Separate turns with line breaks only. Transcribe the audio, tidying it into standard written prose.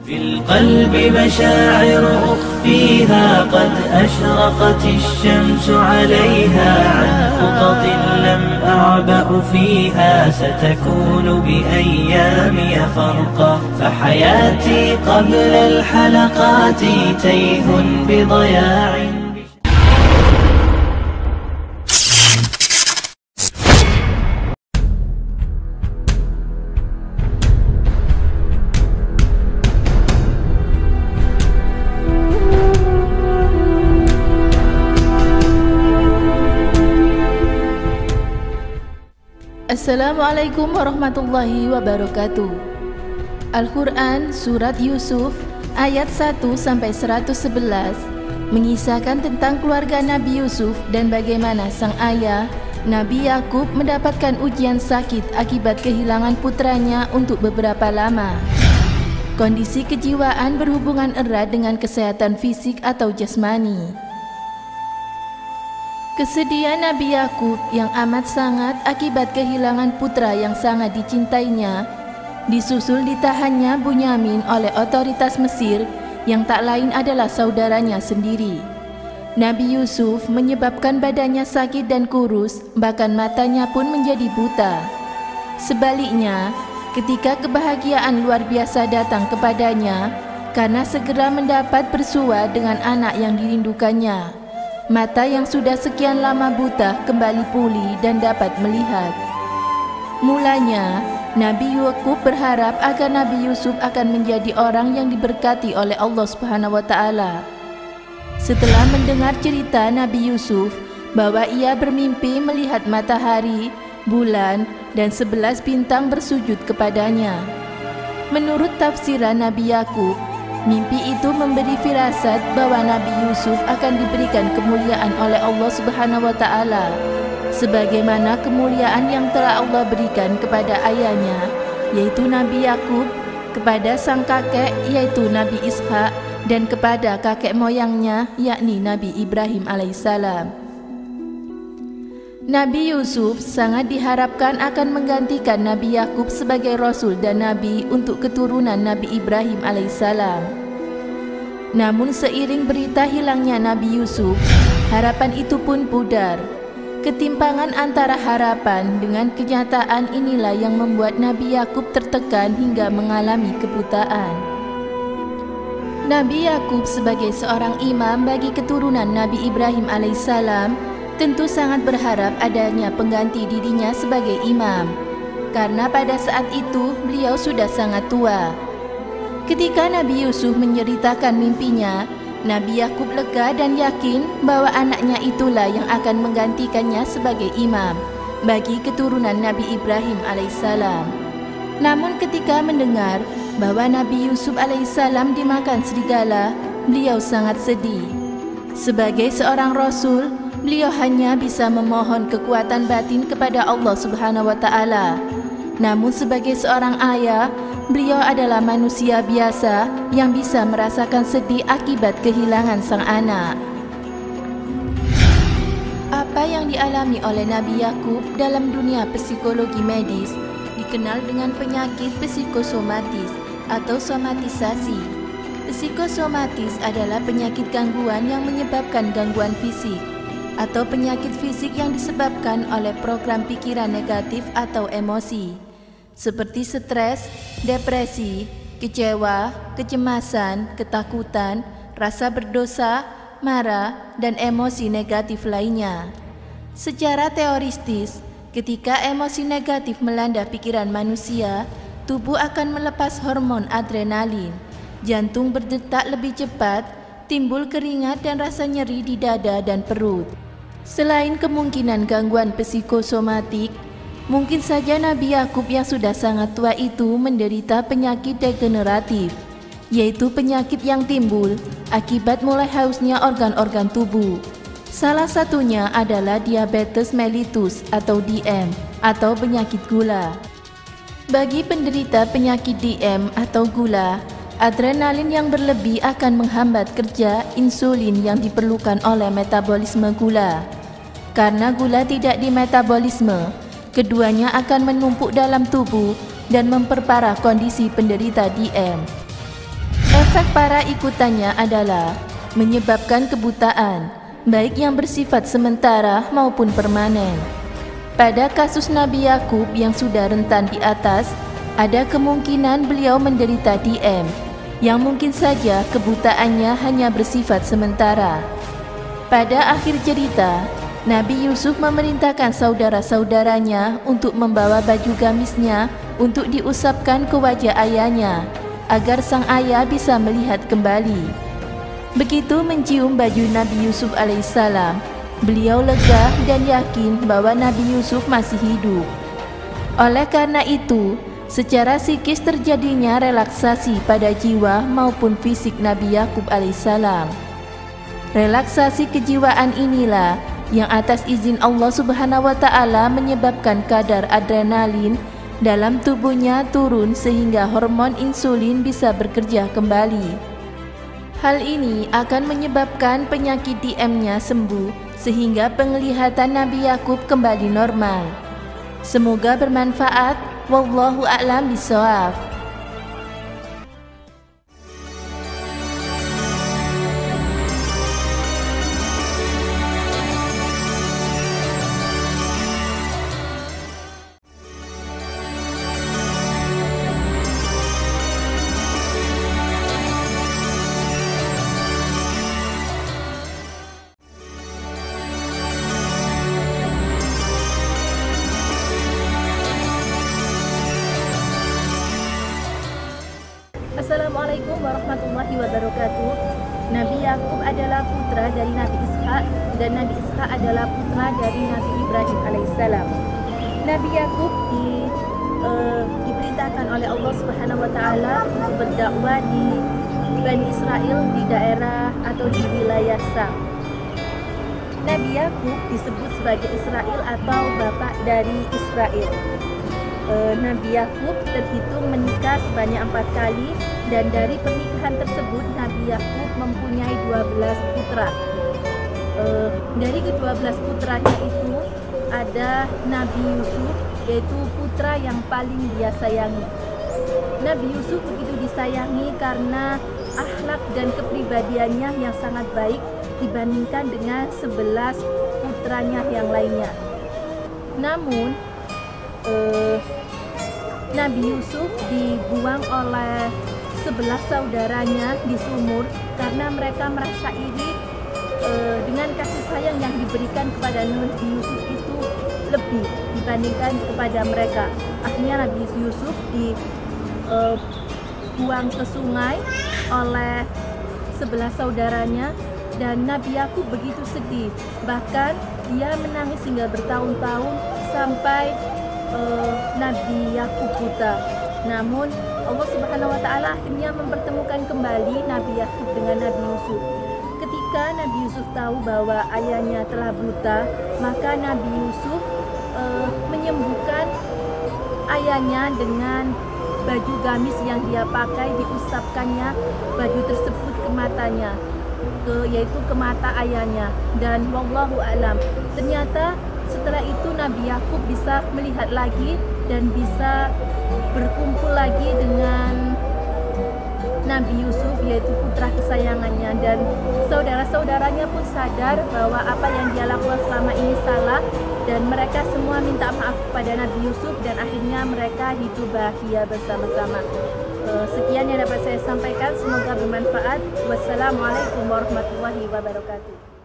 في القلب مشاعر أخفيها قد أشرقت الشمس عليها عن خطط لم أعبأ فيها ستكون بأيامي فرقا فحياتي قبل الحلقات تيه بضياع.
Assalamualaikum warahmatullahi wabarakatuh. Al-Quran Surat Yusuf ayat 1-111 mengisahkan tentang keluarga Nabi Yusuf dan bagaimana sang ayah Nabi Yakub mendapatkan ujian sakit akibat kehilangan putranya untuk beberapa lama. Kondisi kejiwaan berhubungan erat dengan kesehatan fisik atau jasmani. Kesedihan Nabi Yakub yang amat sangat akibat kehilangan putra yang sangat dicintainya disusul ditahannya Bunyamin oleh otoritas Mesir yang tak lain adalah saudaranya sendiri. Nabi Yusuf menyebabkan badannya sakit dan kurus, bahkan matanya pun menjadi buta. Sebaliknya, ketika kebahagiaan luar biasa datang kepadanya karena segera mendapat bersua dengan anak yang dirindukannya, mata yang sudah sekian lama buta kembali pulih dan dapat melihat. Mulanya, Nabi Yakub berharap agar Nabi Yusuf akan menjadi orang yang diberkati oleh Allah Subhanahu wa taala. Setelah mendengar cerita Nabi Yusuf bahwa ia bermimpi melihat matahari, bulan, dan 11 bintang bersujud kepadanya. Menurut tafsiran Nabi Yakub, mimpi itu memberi firasat bahwa Nabi Yusuf akan diberikan kemuliaan oleh Allah Subhanahu wa taala sebagaimana kemuliaan yang telah Allah berikan kepada ayahnya yaitu Nabi Yakub, kepada sang kakek yaitu Nabi Ishak, dan kepada kakek moyangnya yakni Nabi Ibrahim alaihissalam. Nabi Yusuf sangat diharapkan akan menggantikan Nabi Yakub sebagai Rasul dan Nabi untuk keturunan Nabi Ibrahim alaihissalam. Namun seiring berita hilangnya Nabi Yusuf, harapan itu pun pudar. Ketimpangan antara harapan dengan kenyataan inilah yang membuat Nabi Yakub tertekan hingga mengalami kebutaan. Nabi Yakub sebagai seorang imam bagi keturunan Nabi Ibrahim alaihissalam tentu sangat berharap adanya pengganti dirinya sebagai imam, karena pada saat itu beliau sudah sangat tua. Ketika Nabi Yusuf menceritakan mimpinya, Nabi Yakub lega dan yakin bahwa anaknya itulah yang akan menggantikannya sebagai imam bagi keturunan Nabi Ibrahim alaihissalam. Namun ketika mendengar bahwa Nabi Yusuf alaihissalam dimakan serigala, beliau sangat sedih. Sebagai seorang Rasul, beliau hanya bisa memohon kekuatan batin kepada Allah Subhanahu wa taala. Namun sebagai seorang ayah, beliau adalah manusia biasa yang bisa merasakan sedih akibat kehilangan sang anak. Apa yang dialami oleh Nabi Yakub dalam dunia psikologi medis dikenal dengan penyakit psikosomatis atau somatisasi. Psikosomatis adalah penyakit gangguan yang menyebabkan gangguan fisik atau penyakit fisik yang disebabkan oleh program pikiran negatif atau emosi seperti stres, depresi, kecewa, kecemasan, ketakutan, rasa berdosa, marah, dan emosi negatif lainnya. Secara teoristis, ketika emosi negatif melanda pikiran manusia, tubuh akan melepas hormon adrenalin, jantung berdetak lebih cepat, timbul keringat dan rasa nyeri di dada dan perut. Selain kemungkinan gangguan psikosomatik, mungkin saja Nabi Yakub yang sudah sangat tua itu menderita penyakit degeneratif, yaitu penyakit yang timbul akibat mulai hausnya organ-organ tubuh. Salah satunya adalah diabetes mellitus atau DM atau penyakit gula. Bagi penderita penyakit DM atau gula, adrenalin yang berlebih akan menghambat kerja insulin yang diperlukan oleh metabolisme gula. Karena gula tidak dimetabolisme, keduanya akan menumpuk dalam tubuh dan memperparah kondisi penderita DM. Alasan para ikutannya adalah menyebabkan kebutaan, baik yang bersifat sementara maupun permanen. Pada kasus Nabi Yakub yang sudah rentan di atas, ada kemungkinan beliau menderita DM, yang mungkin saja kebutaannya hanya bersifat sementara. Pada akhir cerita, Nabi Yusuf memerintahkan saudara-saudaranya untuk membawa baju gamisnya untuk diusapkan ke wajah ayahnya, agar sang ayah bisa melihat kembali. Begitu mencium baju Nabi Yusuf alaihissalam, beliau lega dan yakin bahwa Nabi Yusuf masih hidup. Oleh karena itu, secara psikis terjadinya relaksasi pada jiwa maupun fisik Nabi Yakub alaihissalam. Relaksasi kejiwaan inilah yang atas izin Allah Subhanahu wa Ta'ala menyebabkan kadar adrenalin dalam tubuhnya turun sehingga hormon insulin bisa bekerja kembali. Hal ini akan menyebabkan penyakit DM-nya sembuh sehingga penglihatan Nabi Yakub kembali normal. Semoga bermanfaat. Wallahu a'lam bishawab.
Assalamualaikum warahmatullahi wabarakatuh. Nabi Yakub adalah putra dari Nabi Ishak dan Nabi Ishak adalah putra dari Nabi Ibrahim alaihissalam. Nabi Yakub diperintahkan oleh Allah Subhanahu wa Ta'ala untuk berdakwah di Bani Israel di daerah atau di wilayah Sam. Nabi Yakub disebut sebagai Israel atau bapak dari Israel. Nabi Yakub terhitung menikah sebanyak 4 kali dan dari pernikahan tersebut Nabi Yakub mempunyai 12 putra. Dari ke-12 putranya itu ada Nabi Yusuf, yaitu putra yang paling dia sayangi. Nabi Yusuf begitu disayangi karena akhlak dan kepribadiannya yang sangat baik dibandingkan dengan 11 putranya yang lainnya. Namun Nabi Yusuf dibuang oleh 11 saudaranya di sumur karena mereka merasa iri dengan kasih sayang yang diberikan kepada Nabi Yusuf itu lebih dibandingkan kepada mereka. Akhirnya Nabi Yusuf dibuang ke sungai oleh 11 saudaranya dan Nabi Yakub begitu sedih. Bahkan dia menangis hingga bertahun-tahun sampai Nabi Yakub buta. Namun Allah Subhanahu wa Ta'ala akhirnya mempertemukan kembali Nabi Yakub dengan Nabi Yusuf. Ketika Nabi Yusuf tahu bahwa ayahnya telah buta, maka Nabi Yusuf menyembuhkan ayahnya dengan baju gamis yang dia pakai, diusapkannya baju tersebut ke matanya, yaitu ke mata ayahnya. Dan wallahu a'lam, ternyata setelah itu Nabi Yakub bisa melihat lagi dan bisa berkumpul lagi dengan Nabi Yusuf, yaitu putra kesayangannya, dan saudara-saudaranya pun sadar bahwa apa yang dia lakukan selama ini salah dan mereka semua minta maaf kepada Nabi Yusuf dan akhirnya mereka hidup bahagia bersama-sama. Sekian yang dapat saya sampaikan, semoga bermanfaat. Wassalamualaikum warahmatullahi wabarakatuh.